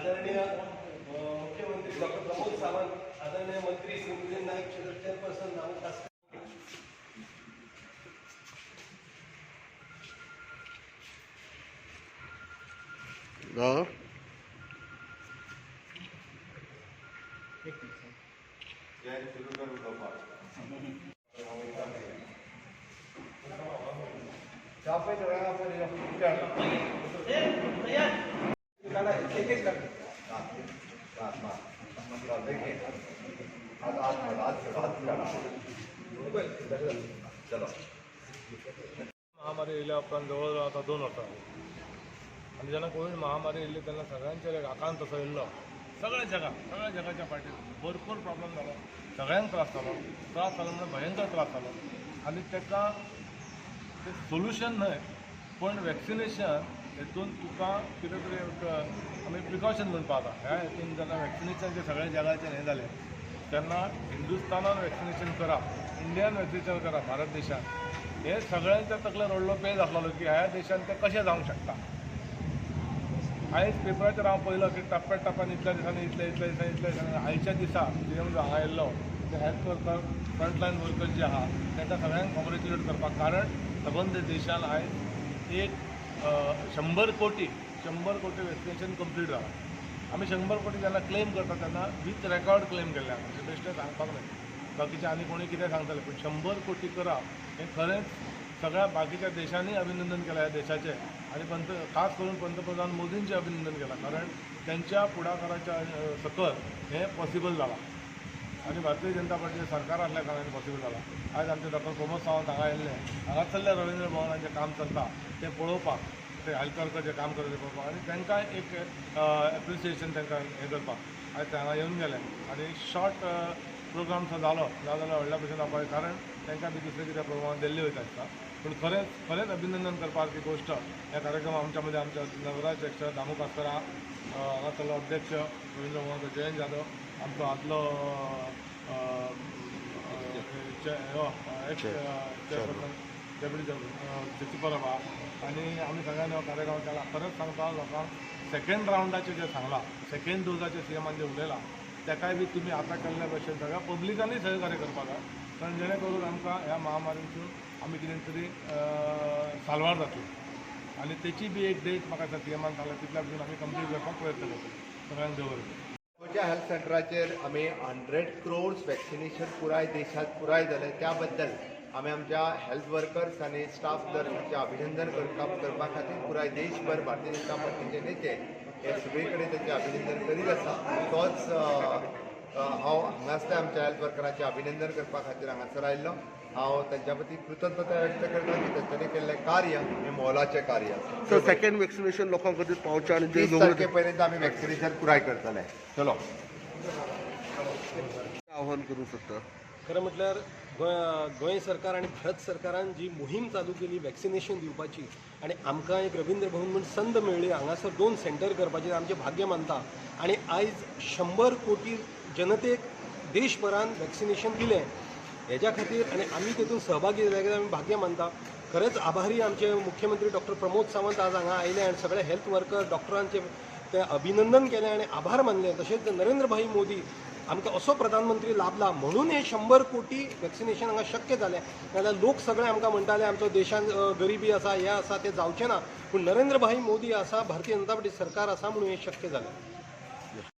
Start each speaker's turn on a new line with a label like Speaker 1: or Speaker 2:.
Speaker 1: आदरणीय मुख्यमंत्री डॉक्टर प्रमोद सावंत, आदरणीय मंत्री श्री मिलिंद नाईक, चेअरपर्सन नामू कास्कर,
Speaker 2: महामारी येयल्या उपरांत जवळ आता 2 वर्सां आनी जेन्ना कोविड महामारी येयल्ली तेन्ना सगळ्यांचेर एक आकांत असो येयल्लो. सगळ्या जगाच्या फाटीर भरपूर प्रॉब्लेम जालो, सगळ्यांक त्रास जालो म्हणजे भयंकर त्रास जालो. आनी तेका ते सोल्युशन न्हय पण वॅक्सिनेशन हेतून तुका कितें तरी आमी प्रिकॉशन म्हणपा जाता. ह्या हेतून जेन्ना वॅक्सिनेशनचे सगळ्या जगाचेर हें जालें तेन्ना हिंदुस्थानान वॅक्सिनेशन करप, इंडियान वॅक्सिनेशन करप भारत देशान, हे सगळ्यांच्या तकलेर व्हडलो पेज आसलो की ह्या देशान तें कशें जावंक शकता. आयज पेपराचेर हांव पळयलो की टप्प्यान इतल्या दिसांनी आयच्या दिसा जो हांगा येयल्लो ते हेल्थ वर्कर, फ्रंटलायन वर्कर्स जे आहा तांकां सगळ्यांक कॉंग्रेच्युलेट करपाक. कारण सबंद देशान आयज एक 100 कोटी वॅक्सिनेशन कंप्लीट जालां. आमी 100 कोटी जेन्ना क्लेम करता तेन्ना वीथ रेकॉर्ड क्लेम केल्ले आसा, म्हणजे बेश्टें सांगपाक न्हय, बाकीचे आनी कोणी कितें सांगतले, पूण 100 कोटी करप हें खरेंच सगळ्या बाकीच्या देशांनी अभिनंदन केलं ह्या देशाचें. आनी खास करून पंतप्रधान मोदींचें अभिनंदन केलां, कारण त्यांच्या पुढाकाराच्या सकल हें पॉसिबल जालां. आनी भारतीय जनता पार्टीचें सरकार आसल्या कारणान पॉसिबल जालां. आयज आमचे डॉक्टर प्रमोद सावंत हांगा येयल्ले, हांगासरल्या रवींद्र भवनान जें काम चलता तें पळोवपाक, ते हेल्थ वर्कर जें काम करता तें पळोवपाक आनी तांकां एक एप्रिसिएशन तांकां हें करपाक आयज हांगा येवन गेले. आनी शॉर्ट प्रोग्राम जालो जाल्यार व्हडल्या भशेन जावपाक, कारण तांकां बी दुसरे कितें प्रोग्राम दिल्ले वयता दिसता. पूण खरेंच अभिनंदन करपाची गोश्ट ह्या कार्यक्रमाक आमच्या मदीं आमच्या नगराध्यक्ष दामू कास्कर, हांगासरलो अध्यक्ष रवींद्र भवन, जयंत जाधव, आमचो आदलो चेअरपर्सन डेप्युटी चितीपरब आहा, आनी आमी सगळ्यांनी हो कार्यक्रम केला. खरेंच सांगता लोकांक सेकंड रावंडाचें जें सांगलां, सेकंड डोजाचें सीएमान जें उलयलां ताकाय बी तुमी आतां केल्ल्या भशेन सगळ्या पब्लिकांनी सहकार्य करपाक जाय, कारण जेणे करून आमकां ह्या महामारीसून आमी कितें तरी साल्वार जातली. आनी तेची बी एक डेट म्हाका दिसता सीएमान सांगला, तितल्या भशेन आमी कंप्लीट करपाक प्रयत्न करतले सगळ्यांक दवरतले.
Speaker 3: गोंयच्या हेल्थ सेंटराचेर आमी 100 crores वॅक्सिनेशन पुराय देशात पुराय जालें, त्या बद्दल आमी आमच्या हेल्थ वर्कर्स आनी स्टाफ दर हांचे अभिनंदन करपा खातीर पुराय देशभर भारतीय जनता पार्टीचे नेते हे सगळे कडेन तेचें अभिनंदन करीत आसा. तोच हांव हांगासल्या आमच्या हेल्थ वर्करांचें अभिनंदन करपा खातीर हांगासर आयिल्लो. हांव तांच्या प्रती कृतज्ञता व्यक्त करता की तांच्यांनी केल्लें कार्य हें मोलाचें कार्य आसा.
Speaker 4: सर, सेकंड वॅक्सिनेशन लोकांक खातीर पावचे आनी
Speaker 3: 30 तारखेपर्यंत आमी वॅक्सिनेशन पुराय करतले. चलो
Speaker 4: आव्हान करूं शकता.
Speaker 1: खरं म्हटल्यार गोंय सरकार आणि भारत सरकारान जी मोहीम चालू केली वॅक्सिनेशन दिवपाची, आणि आमकां एक रवींद्र भवन म्हणून संद मेळ्ळी हांगासर 2 सेंटर करपाचें आमचें भाग्य मानता. आणि आयज 100 कोटी जनतेक देशभरान वॅक्सिनेशन दिलें हेच्या खातीर, आनी आमी तेतून सहभागी जाल्यार आमी भाग्य मानता. खरेंच आभारी आमचे मुख्यमंत्री डॉक्टर प्रमोद सावंत आज हांगा आयले आनी सगळे हेल्थ वर्कर डॉक्टरांचे ते अभिनंदन केलें आनी आभार मानले. तशेंच नरेंद्र भाई मोदी आमकां असो प्रधानमंत्री लाभला म्हणून हे 100 कोटी वॅक्सिनेशन हांगा शक्य जालें. नाजाल्यार लोक सगळे आमकां म्हणटाले आमचो देशान गरिबी आसा, हें आसा, तें जावचें ना, पूण नरेंद्र भाई मोदी आसा, भारतीय जनता पार्टी सरकार आसा म्हणून हें शक्य जालें.